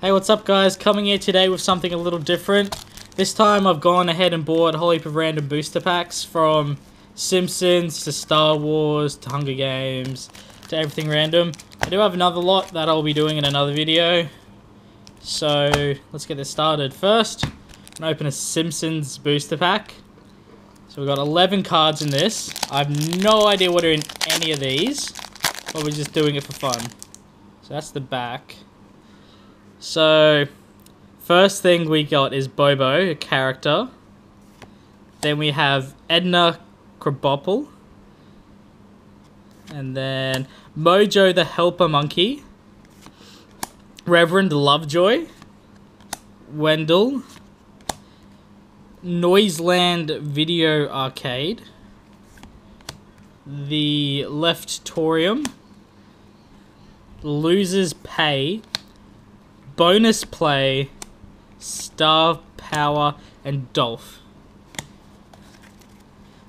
Hey, what's up guys? Coming here today with something a little different. This time I've gone ahead and bought a whole heap of random booster packs from Simpsons to Star Wars to Hunger Games to everything random. I do have another lot that I'll be doing in another video. So let's get this started. First, I'm going to open a Simpsons booster pack. So we've got 11 cards in this. I have no idea what are in any of these, but we're just doing it for fun. So that's the back. So, first thing we got is Bobo, a character. Then we have Edna Krabappel. And then Mojo the Helper Monkey. Reverend Lovejoy. Wendell. Noiseland Video Arcade. The Leftorium. Losers Pay. Bonus Play, Star Power, and Dolph.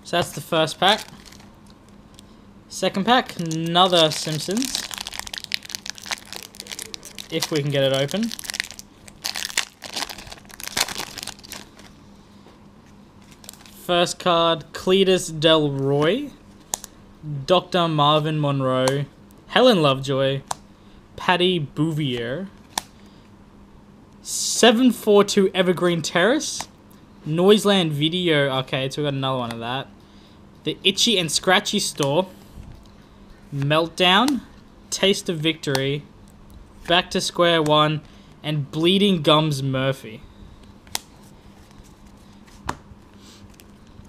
So that's the first pack. Second pack, another Simpsons. If we can get it open. First card, Cletus Del Roy, Dr. Marvin Monroe, Helen Lovejoy, Patty Bouvier, 742 Evergreen Terrace, Noiseland Video Arcade, so we got another one of that. The Itchy and Scratchy Store, Meltdown, Taste of Victory, Back to Square One, and Bleeding Gums Murphy.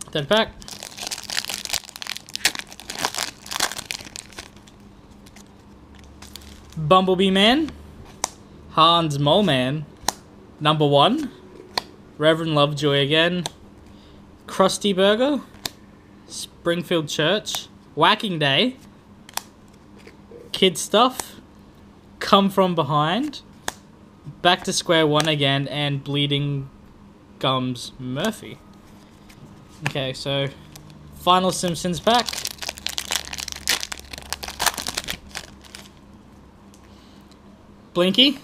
Third pack. Bumblebee Man, Hans Mole Man, Number 1, Reverend Lovejoy again, Krusty Burger, Springfield Church, Whacking Day, Kid Stuff, Come From Behind, Back to Square One again, and Bleeding Gums Murphy. Okay, so final Simpsons pack. Blinky,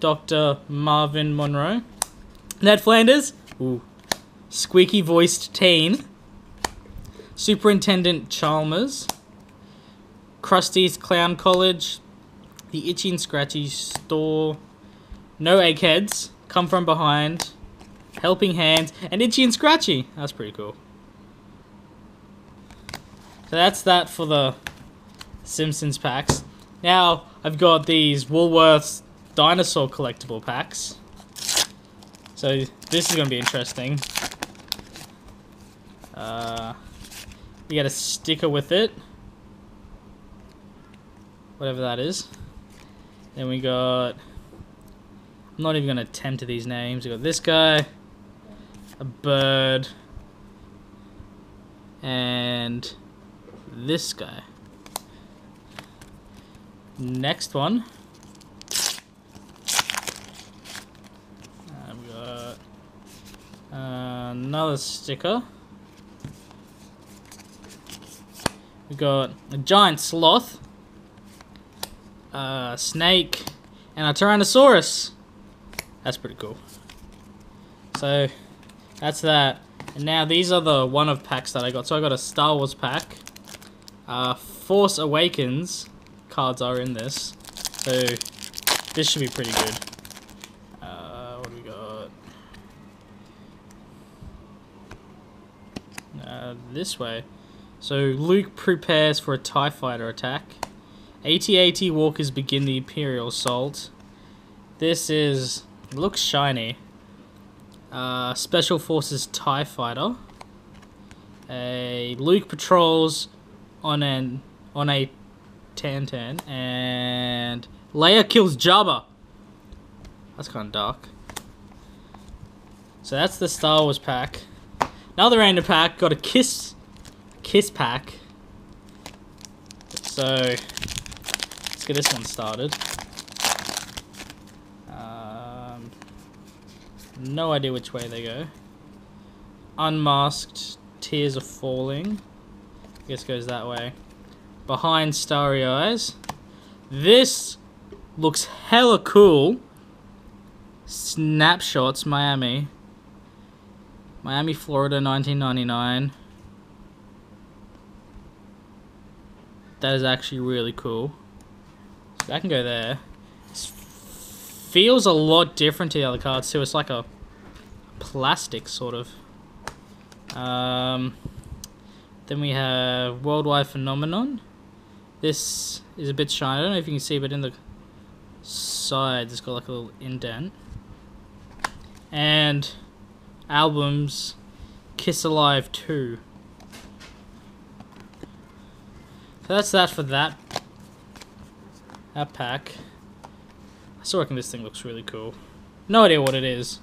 Dr. Marvin Monroe, Ned Flanders, ooh, Squeaky Voiced Teen, Superintendent Chalmers, Krusty's Clown College, The Itchy and Scratchy Store, No Eggheads, Come From Behind, Helping Hands, and Itchy and Scratchy. That's pretty cool. So that's that for the Simpsons packs. Now I've got these Woolworths Dinosaur collectible packs. So this is going to be interesting. You get a sticker with it. Whatever that is. Then we got... I'm not even going to attempt to these names. We got this guy. A bird. And this guy. Next one. I've got another sticker. We got a giant sloth, a snake, and a Tyrannosaurus. That's pretty cool. So that's that. And now these are the one-of packs that I got. So I got a Star Wars pack. Force Awakens cards are in this, so this should be pretty good. What do we got? This way. So Luke prepares for a TIE fighter attack. AT-AT walkers begin the Imperial assault. This is looks shiny. Special Forces TIE fighter. A Luke patrols on a Tan, and Leia kills Jabba. That's kind of dark. So that's the Star Wars pack. Another random pack, got a Kiss pack. So let's get this one started. No idea which way they go. Unmasked, Tears Are Falling. I guess goes that way. Behind Starry Eyes. This looks hella cool. Snapshots, Miami, Florida, 1999. That is actually really cool. So that can go there. This feels a lot different to the other cards too. It's like a plastic sort of. Then we have Worldwide Phenomenon. This is a bit shiny. I don't know if you can see, but in the sides it's got like a little indent. And albums, Kiss Alive 2. So that's that for that pack. I still reckon this thing looks really cool. No idea what it is.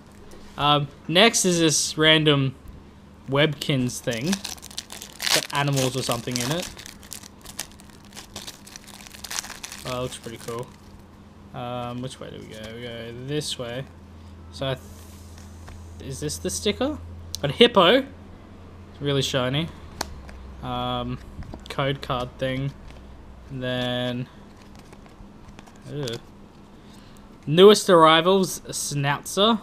Next is this random Webkins thing. It's got animals or something in it. Oh, it looks pretty cool. Which way do we go? We go this way. So is this the sticker? Got a hippo. It's really shiny. Code card thing. And then newest arrivals, Schnauzer.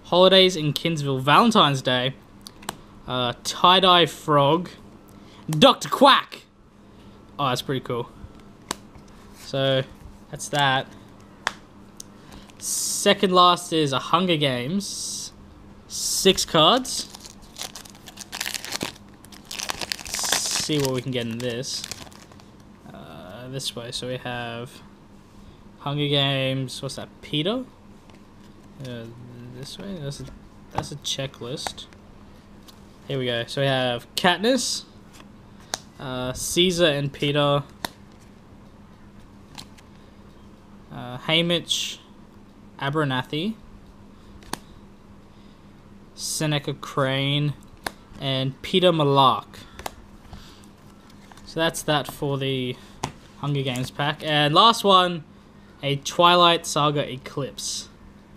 Holidays in Kinsville, Valentine's Day. Tie-dye frog. Dr. Quack. Oh, that's pretty cool. So that's that. Second last is a Hunger Games. 6 cards. Let's see what we can get in this. This way. So we have Hunger Games. What's that? Peter. This way. That's a checklist. Here we go. So we have Katniss, Caesar and Peter, Haymitch, Abernathy, Seneca Crane, and Peter Malark. So that's that for the Hunger Games pack. And last one, a Twilight Saga Eclipse.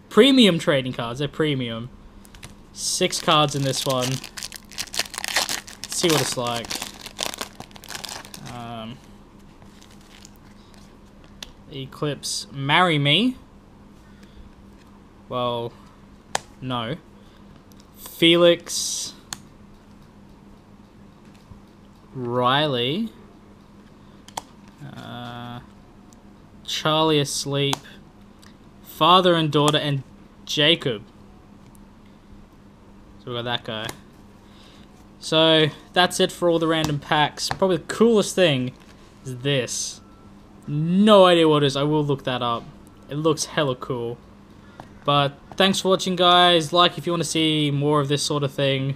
Premium trading cards, they're premium. 6 cards in this one. Let's see what it's like. Eclipse, Marry Me. Well, no. Felix, Riley, Charlie Asleep, Father and Daughter, and Jacob. So we got that guy. So that's it for all the random packs. Probably the coolest thing is this. No idea what it is. I will look that up. It looks hella cool. But thanks for watching, guys. Like if you want to see more of this sort of thing.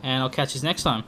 And I'll catch you next time.